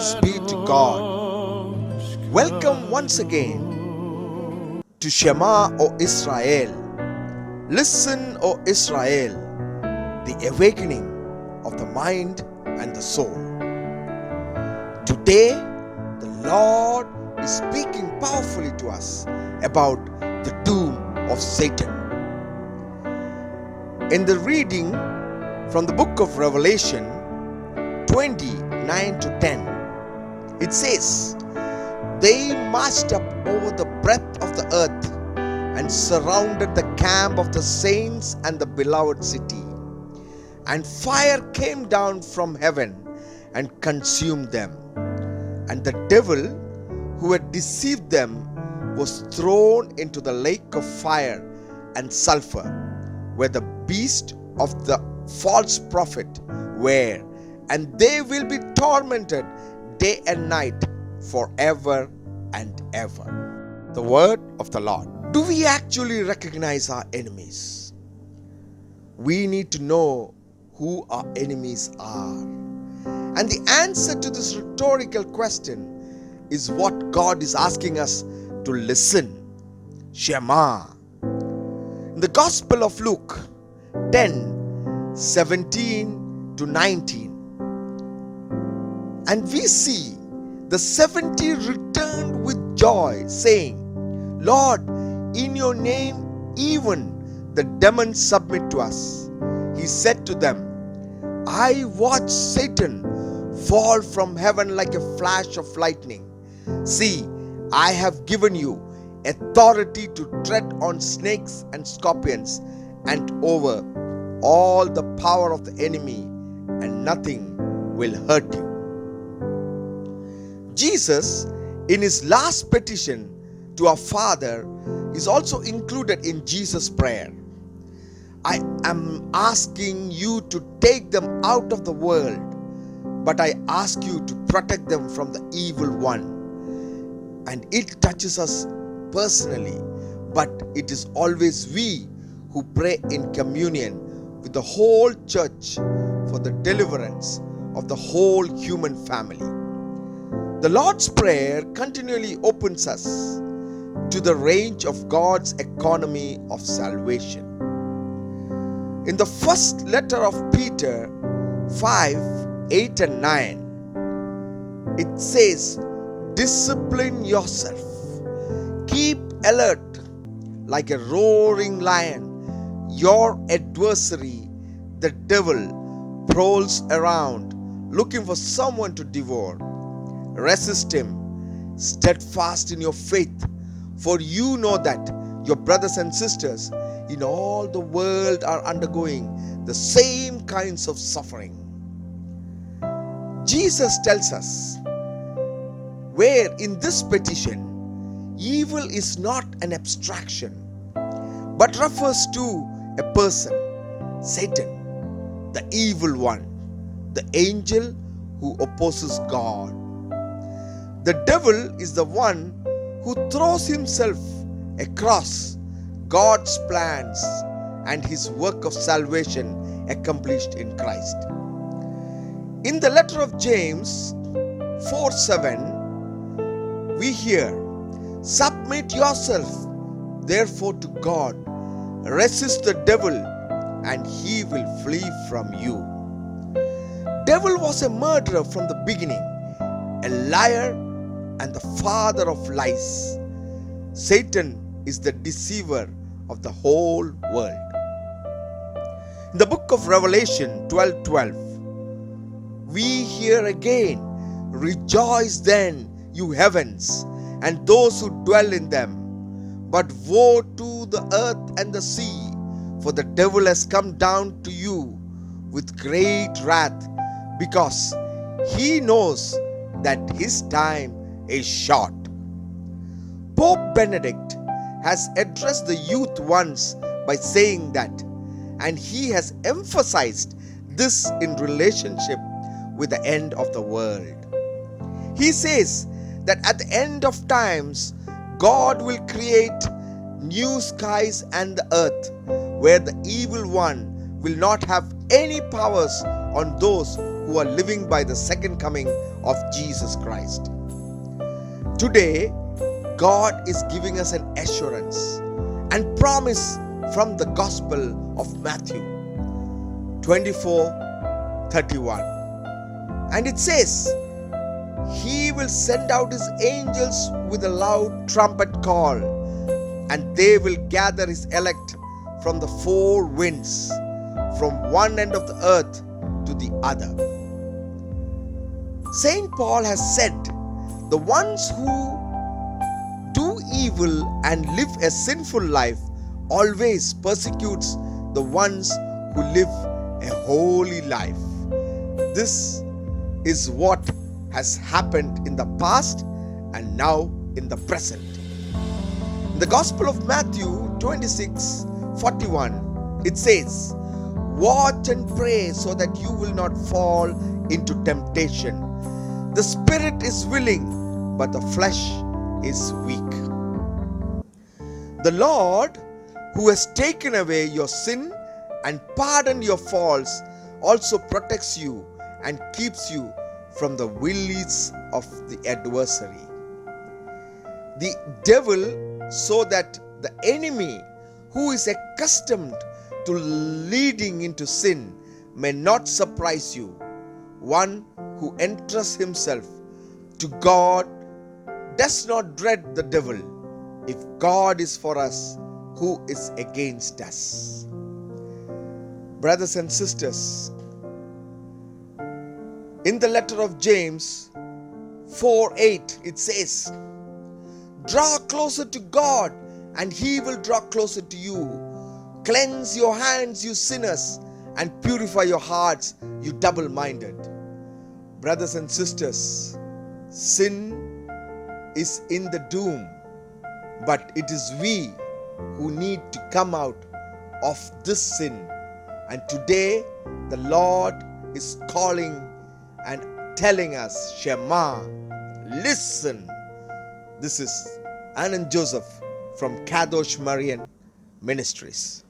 Praise be to God. Welcome once again to Sh'ma, O Israel. Listen, O Israel, the awakening of the mind and the soul. Today, the Lord is speaking powerfully to us about the doom of Satan. In the reading from the book of Revelation 20:9 to 10, it says, "They marched up over the breadth of the earth and surrounded the camp of the saints and the beloved city. And fire came down from heaven and consumed them. And the devil who had deceived them was thrown into the lake of fire and sulfur, where the beast of the false prophet were, and they will be tormented day and night forever and ever." The word of the Lord. Do we actually recognize our enemies? We need to know who our enemies are. And the answer to this rhetorical question is what God is asking us to listen. Sh'ma. In the Gospel of Luke 10:17 to 19, and we see the 70 returned with joy, saying, "Lord, in your name even the demons submit to us." He said to them, "I watched Satan fall from heaven like a flash of lightning. See, I have given you authority to tread on snakes and scorpions and over all the power of the enemy, and nothing will hurt you." Jesus, in his last petition to our Father, is also included in Jesus' prayer. "I am asking you to take them out of the world, but I ask you to protect them from the evil one." And it touches us personally, but it is always we who pray in communion with the whole church for the deliverance of the whole human family. The Lord's Prayer continually opens us to the range of God's economy of salvation. In the first letter of Peter 5:8 and 9, it says, "Discipline yourself. Keep alert like a roaring lion. Your adversary, the devil, prowls around looking for someone to devour. Resist him, steadfast in your faith, for you know that your brothers and sisters in all the world are undergoing the same kinds of suffering." Jesus tells us where in this petition, evil is not an abstraction, but refers to a person, Satan, the evil one, the angel who opposes God. The devil is the one who throws himself across God's plans and his work of salvation accomplished in Christ. In the letter of James 4:7, we hear, "Submit yourself therefore to God, resist the devil, and he will flee from you." Devil was a murderer from the beginning, a liar and the father of lies. Satan is the deceiver of the whole world. In the book of Revelation 12:12, we hear again, "Rejoice then, you heavens, and those who dwell in them. But woe to the earth and the sea, for the devil has come down to you with great wrath, because he knows that his time is short." Pope Benedict has addressed the youth once by saying that, and he has emphasized this in relationship with the end of the world. He says that at the end of times, God will create new skies and the earth, where the evil one will not have any powers on those who are living by the second coming of Jesus Christ. Today, God is giving us an assurance and promise from the Gospel of Matthew 24:31. And it says, He will send out His angels with a loud trumpet call, and they will gather His elect from the four winds, from one end of the earth to the other. Saint Paul has said, the ones who do evil and live a sinful life always persecutes the ones who live a holy life. This is what has happened in the past and now in the present. In the Gospel of Matthew 26:41, it says, Watch and pray so that you will not fall into temptation. The spirit is willing, but the flesh is weak. The Lord, who has taken away your sin and pardoned your faults, also protects you and keeps you from the wiles of the adversary. The devil, so that the enemy who is accustomed to leading into sin may not surprise you. One who entrusts himself to God does not dread the devil. If God is for us, who is against us? Brothers and sisters, in the letter of James 4:8, it says, Draw closer to God, and He will draw closer to you. Cleanse your hands, you sinners, and purify your hearts, you double-minded. Brothers and sisters, sin is in the doom, but it is we who need to come out of this sin. And today, the Lord is calling and telling us, Sh'ma, listen. This is Anand Joseph from Kadosh Marian Ministries.